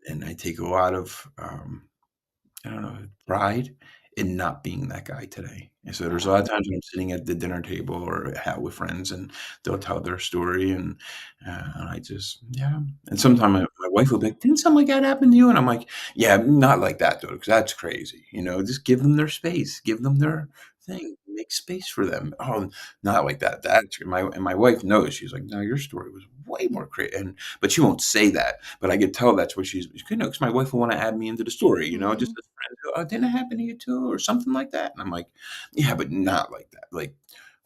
and I take a lot of I don't know, pride in not being that guy today. And so there's a Yeah. lot of times when I'm sitting at the dinner table or out with friends and they'll tell their story and I just, yeah. And sometimes my wife will be like, didn't something like that happen to you? And I'm like, yeah, not like that though, because that's crazy. Just give them their space, give them their thing, make space for them. Oh, not like that. And my wife knows. She's like, no, your story was way more crazy. But she won't say that. But I could tell that's what she's, because my wife will want to add me into the story, just Mm. as friends. Oh, didn't it happen to you too, or something like that? And I'm like, yeah, but not like that. Like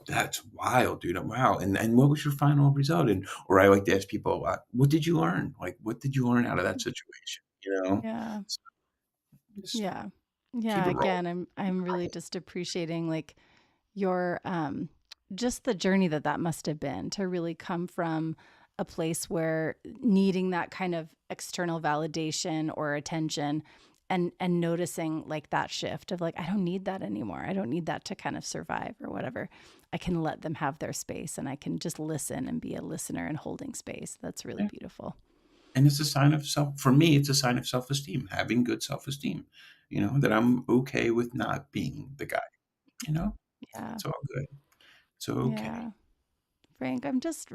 that's wild, dude. Wow. And what was your final result? Or I like to ask people a lot, what did you learn? Like, what did you learn out of that situation? Yeah. So just Yeah. keep Yeah. it rolling. Again, I'm really just appreciating like your just the journey that must have been to really come from a place where needing that kind of external validation or attention and noticing like that shift of like I don't need that anymore. I don't need that to kind of survive or whatever. I can let them have their space and I can just listen and be a listener and holding space. That's really Yeah. beautiful. And it's a sign of for me, it's a sign of self-esteem, having good self-esteem, that I'm okay with not being the guy, you know? Yeah. It's all good. It's okay. Yeah. Frank, I'm just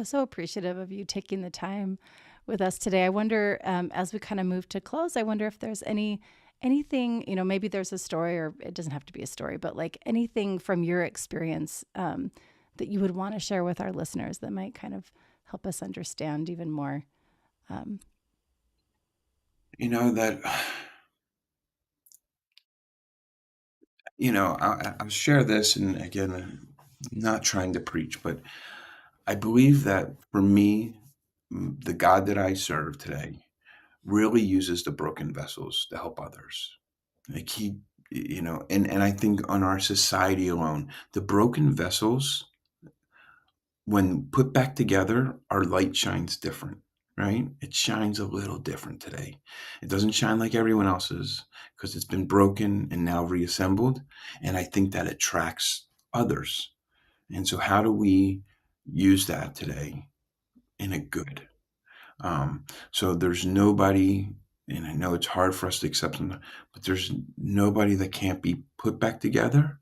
so appreciative of you taking the time with us today. I wonder, as we kind of move to close, I wonder if there's anything, maybe there's a story, or it doesn't have to be a story, but like anything from your experience that you would want to share with our listeners that might kind of help us understand even more. Um, that I'll share this, and again, not trying to preach, but I believe that for me, the God that I serve today really uses the broken vessels to help others. Like and I think on our society alone, the broken vessels, when put back together, our light shines different, right? It shines a little different today. It doesn't shine like everyone else's because it's been broken and now reassembled. And I think that attracts others. And so, how do we use that today in a good? So, there's nobody, and I know it's hard for us to accept them, but there's nobody that can't be put back together,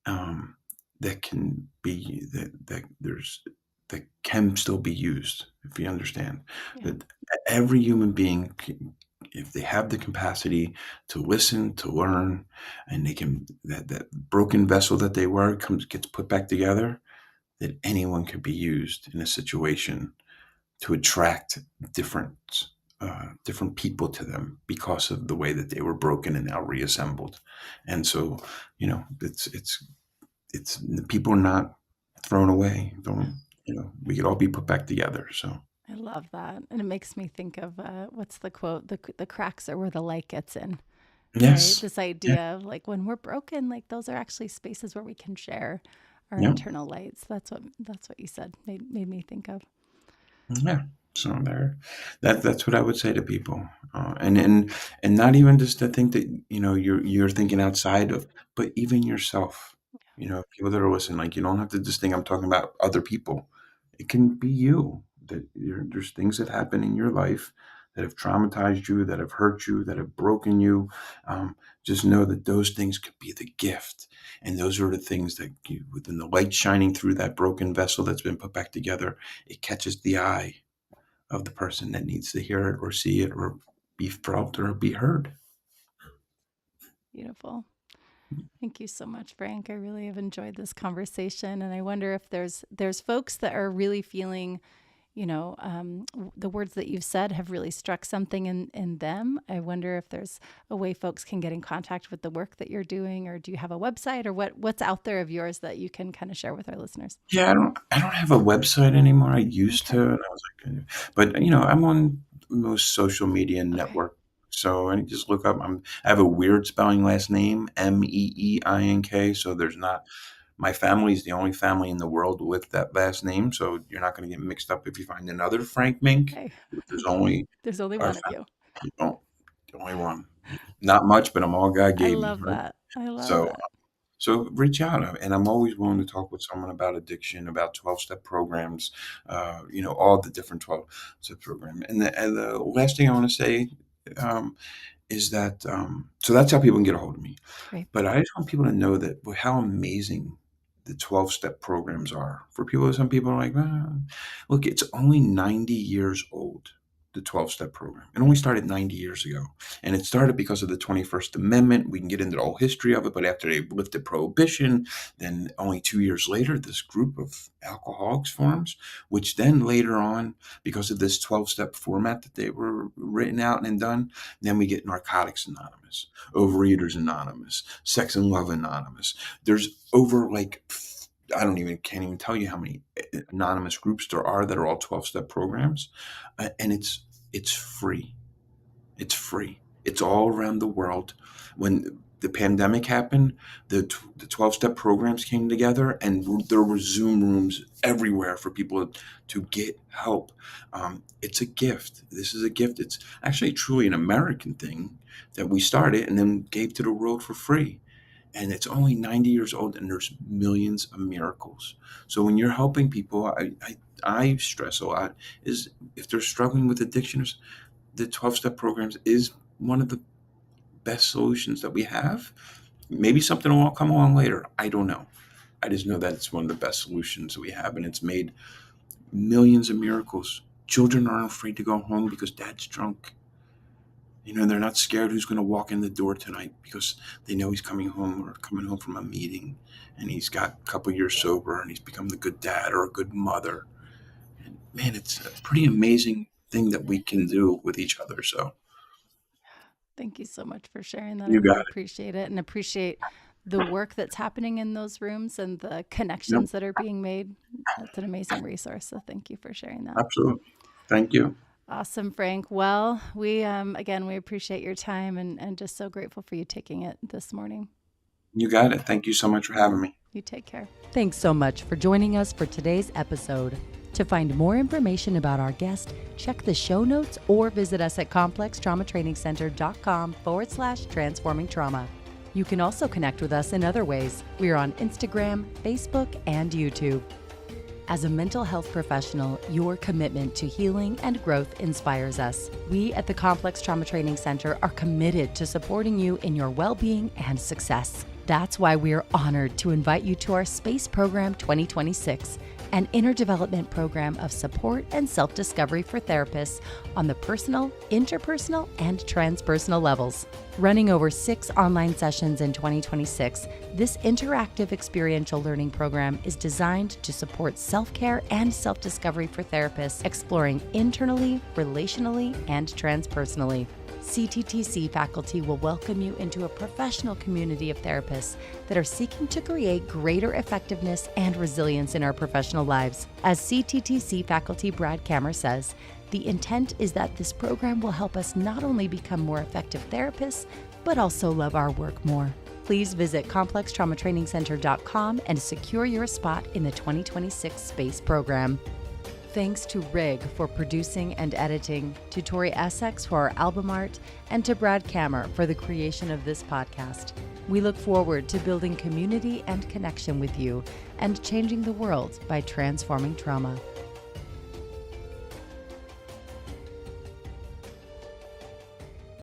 um, that can be that can still be used, if you understand Yeah. that every human being if they have the capacity to listen, to learn, and they can that broken vessel that they were gets put back together, that anyone could be used in a situation to attract different different people to them because of the way that they were broken and now reassembled. And so, it's people are not thrown away. Yeah. Don't we could all be put back together. So I love that. And it makes me think of what's the quote? The cracks are where the light gets in, right? yes, This yeah, idea of like when we're broken, like those are actually spaces where we can share our yeah, internal lights. That's what you said made me think of. yeah. So there, that's what I would say to people, and not even just to think that you're thinking outside of, but even yourself. People that are listening, like you don't have to just think I'm talking about other people. It can be you. There's things that happen in your life that have traumatized you, that have hurt you, that have broken you. Um, just know that those things could be the gift, and those are the things that, within the light shining through that broken vessel that's been put back together, it catches the eye of the person that needs to hear it or see it or be felt or be heard. Beautiful. Thank you so much, Frank. I really have enjoyed this conversation, and I wonder if there's folks that are really feeling, the words that you've said have really struck something in them. I wonder if there's a way folks can get in contact with the work that you're doing, or do you have a website, or what's out there of yours that you can kind of share with our listeners? Yeah, I don't have a website anymore. I used Okay. to, and I was like, but I'm on most social media Okay. network. So I just look up. I have a weird spelling last name, Meeink. So there's not. My family is the only family in the world with that last name. So you're not going to get mixed up if you find another Frank Mink. Okay. There's Okay. only There's only our one of family. you. Oh, the only one. Not much, but I'm all God I gave me, love right? that. I love So that. So reach out, and I'm always willing to talk with someone about addiction, about 12-step programs, all the different 12-step program. And the last thing I want to say, um, is that, so that's how people can get a hold of me. Great. But I just want people to know that how amazing the 12-step programs are. For people, some people are like, look, it's only 90 years old, the 12-step program. It only started 90 years ago. And it started because of the 21st Amendment. We can get into the whole history of it, but after they lifted prohibition, then only 2 years later, this group of alcoholics forms, which then later on, because of this 12-step format that they were written out and done, then we get Narcotics Anonymous, Overeaters Anonymous, Sex and Love Anonymous. There's over like can't even tell you how many anonymous groups there are that are all 12-step programs, and it's free. It's free. It's all around the world. When the pandemic happened, the 12-step programs came together, and there were Zoom rooms everywhere for people to get help. It's a gift. This is a gift. It's actually truly an American thing that we started and then gave to the world for free. And it's only 90 years old, and there's millions of miracles. So when you're helping people, I stress a lot is if they're struggling with addictions, the 12-step programs is one of the best solutions that we have. Maybe something will come along later. I don't know. I just know that it's one of the best solutions we have, and it's made millions of miracles. Children aren't afraid to go home because dad's drunk. They're not scared who's going to walk in the door tonight because they know he's coming home or coming home from a meeting, and he's got a couple years sober and he's become the good dad or a good mother. And man, it's a pretty amazing thing that we can do with each other. So Thank you so much for sharing that. I You really got it. appreciate it and appreciate the work that's happening in those rooms and the Yep, connections that are being made. That's an amazing resource. So thank you for sharing that. absolutely. Thank you. Awesome, Frank. Well, we again we appreciate your time and just so grateful for you taking it this morning. You got it. Thank you so much for having me. You take care. Thanks so much for joining us for today's episode. To find more information about our guest, check the show notes or visit us at complextraumatrainingcenter.com/transforming trauma. You can also connect with us in other ways. We are on Instagram, Facebook, and YouTube. As a mental health professional, your commitment to healing and growth inspires us. We at the Complex Trauma Training Center are committed to supporting you in your well-being and success. That's why we are honored to invite you to our Space Program 2026, an inner development program of support and self-discovery for therapists on the personal, interpersonal, and transpersonal levels. Running over 6 online sessions in 2026, this interactive experiential learning program is designed to support self-care and self-discovery for therapists exploring internally, relationally, and transpersonally. CTTC faculty will welcome you into a professional community of therapists that are seeking to create greater effectiveness and resilience in our professional lives. As CTTC faculty Brad Kammer says, the intent is that this program will help us not only become more effective therapists, but also love our work more. Please visit complextraumatrainingcenter.com and secure your spot in the 2026 Space Program. Thanks to Rig for producing and editing, to Tori Essex for our album art, and to Brad Kammer for the creation of this podcast. We look forward to building community and connection with you and changing the world by transforming trauma.